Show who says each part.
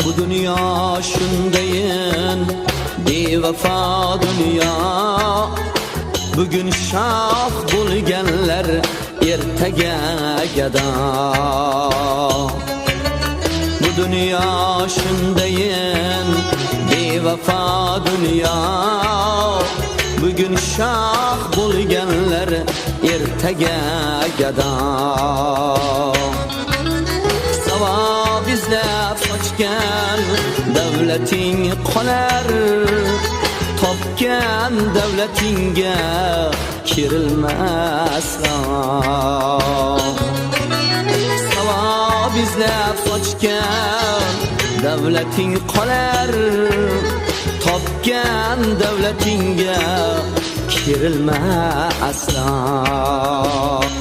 Speaker 1: Bu dünya shundayin bevafo dünya. Bugün shoh bo'lganlar ertaga gado. Bu dünya shundayin bevafo dünya. Bugün shoh bo'lganlar ertaga gado. Savob izlab sochgan davlating qolar. Topgan davlatingga kirilmas. Savob izlab sochgan davlating qolar. Topgan davlatingga kirilmas aslo.